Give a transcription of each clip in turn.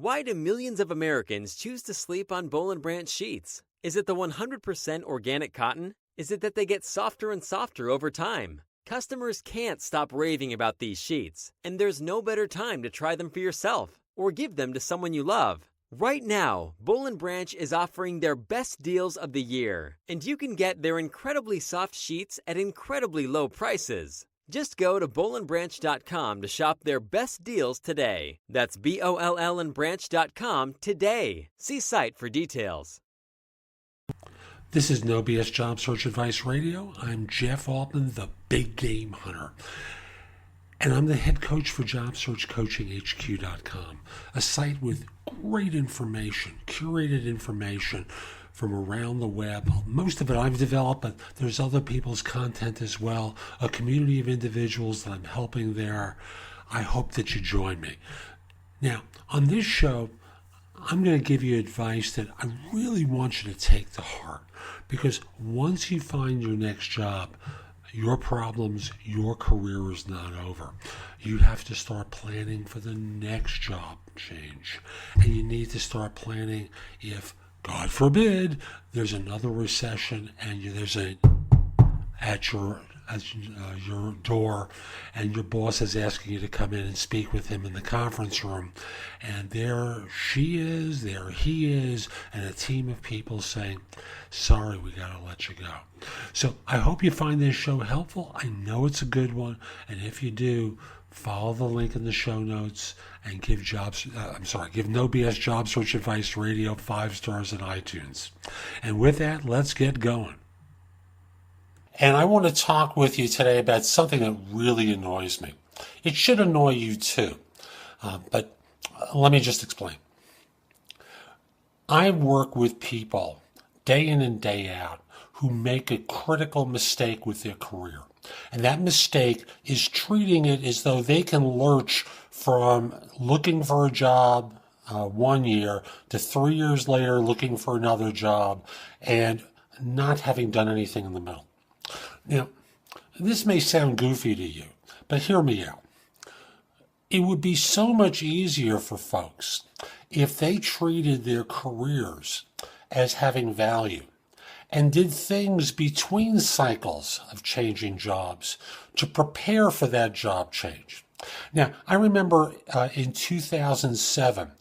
Why do millions of Americans choose to sleep on Boll & Branch sheets? Is it the 100% organic cotton? Is it that they get softer and softer over time? Customers can't stop raving about these sheets, and there's no better time to try them for yourself or give them to someone you love. Right now, Boll & Branch is offering their best deals of the year, and you can get their incredibly soft sheets at incredibly low prices. Just go to bollandbranch.com to shop their best deals today. That's BOLLandbranch.com today. See site for details. This is No BS Job Search Advice Radio. I'm Jeff Altman, the Big Game Hunter. And I'm the head coach for JobSearch.CoachingHQ.com, a site with great information, curated information from around the web. Most of it I've developed, but there's other people's content as well, a community of individuals that I'm helping there. I hope that you join me. Now, on this show, I'm going to give you advice that I really want you to take to heart, because once you find your next job, your problems, your career is not over. You have to start planning for the next job change. And you need to start planning if, God forbid, there's another recession and there's at your door, and your boss is asking you to come in and speak with him in the conference room, and there she is, there he is, and a team of people saying, sorry, we got to let you go. So I hope you find this show helpful. I know it's a good one, and if you do, follow the link in the show notes and give No BS Job Search Advice Radio 5 stars on iTunes. And with that, let's get going. And I want to talk with you today about something that really annoys me. It should annoy you too, but let me just explain. I work with people day in and day out who make a critical mistake with their career. And that mistake is treating it as though they can lurch from looking for a job 1 year to 3 years later looking for another job and not having done anything in the middle. Now, this may sound goofy to you, but hear me out. It would be so much easier for folks if they treated their careers as having value and did things between cycles of changing jobs to prepare for that job change. Now, I remember in 2007,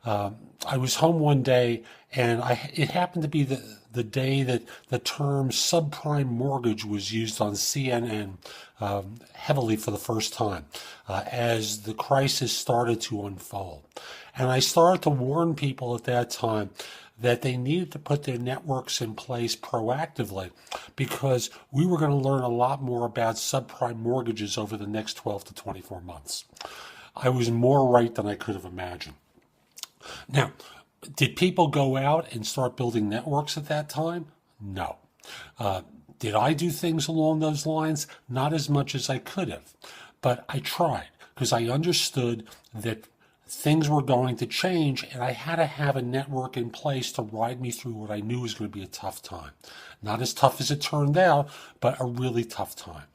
I was home one day, and it happened to be the day that the term subprime mortgage was used on CNN heavily for the first time as the crisis started to unfold. And I started to warn people at that time that they needed to put their networks in place proactively, because we were going to learn a lot more about subprime mortgages over the next 12 to 24 months. I was more right than I could have imagined. Now, did people go out and start building networks at that time? No. Did I do things along those lines? Not as much as I could have, but I tried, because I understood that things were going to change, and I had to have a network in place to ride me through what I knew was going to be a tough time. Not as tough as it turned out, but a really tough time.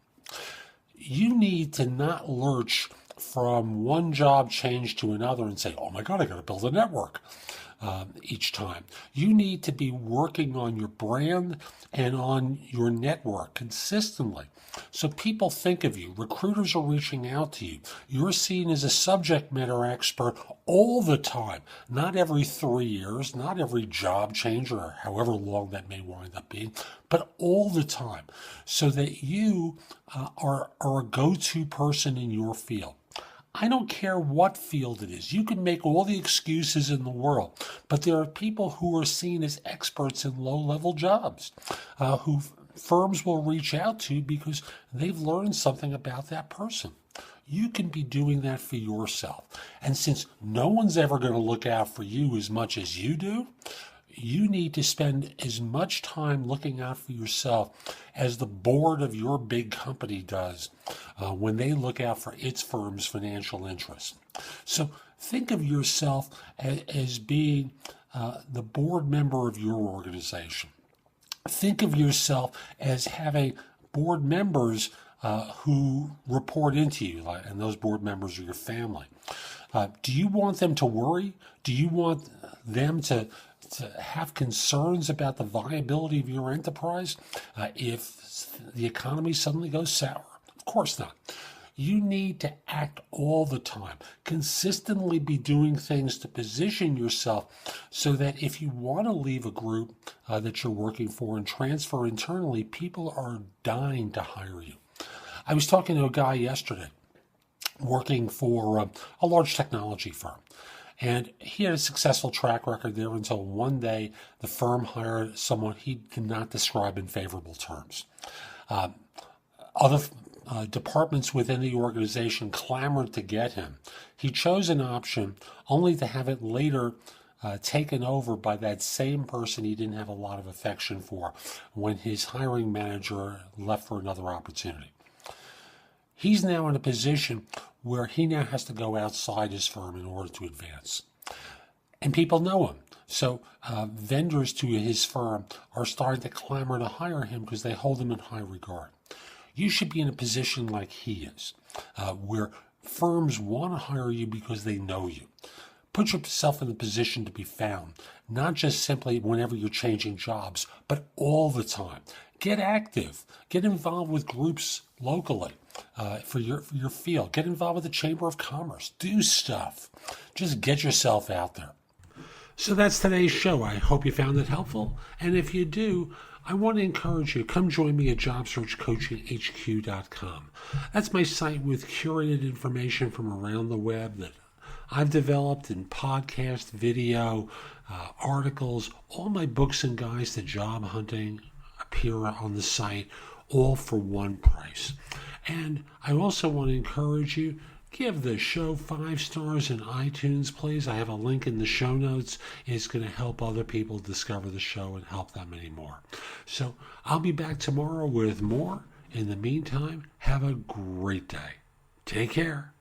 You need to not lurch from one job change to another and say, oh my God, I got to build a network each time. You need to be working on your brand and on your network consistently. So people think of you. Recruiters are reaching out to you. You're seen as a subject matter expert all the time, not every 3 years, not every job change or however long that may wind up being, but all the time, so that you are a go-to person in your field. I don't care what field it is. You can make all the excuses in the world, but there are people who are seen as experts in low-level jobs who firms will reach out to because they've learned something about that person. You can be doing that for yourself. And since no one's ever going to look out for you as much as you do, you need to spend as much time looking out for yourself as the board of your big company does when they look out for its firm's financial interests. So think of yourself as being the board member of your organization. Think of yourself as having board members who report into you, and those board members are your family. Do you want them to worry? Do you want them to have concerns about the viability of your enterprise if the economy suddenly goes sour? Of course not. You need to act all the time, consistently be doing things to position yourself so that if you want to leave a group that you're working for and transfer internally, people are dying to hire you. I was talking to a guy yesterday working for a large technology firm. And he had a successful track record there until one day the firm hired someone he did not describe in favorable terms. Other departments within the organization clamored to get him. He chose an option only to have it later taken over by that same person he didn't have a lot of affection for when his hiring manager left for another opportunity. He's now in a position where he now has to go outside his firm in order to advance. And people know him. So vendors to his firm are starting to clamor to hire him because they hold him in high regard. You should be in a position like he is, where firms want to hire you because they know you. Put yourself in a position to be found, not just simply whenever you're changing jobs, but all the time. Get active. Get involved with groups locally for your field. Get involved with the Chamber of Commerce. Do stuff. Just get yourself out there. So that's today's show. I hope you found it helpful. And if you do, I want to encourage you, come join me at JobSearch.Coaching.HQ.com. That's my site with curated information from around the web that I've developed in podcast, video, articles. All my books and guides to job hunting appear on the site, all for one price. And I also want to encourage you, give the show 5 stars in iTunes, please. I have a link in the show notes. It's going to help other people discover the show and help them anymore. So I'll be back tomorrow with more. In the meantime, have a great day. Take care.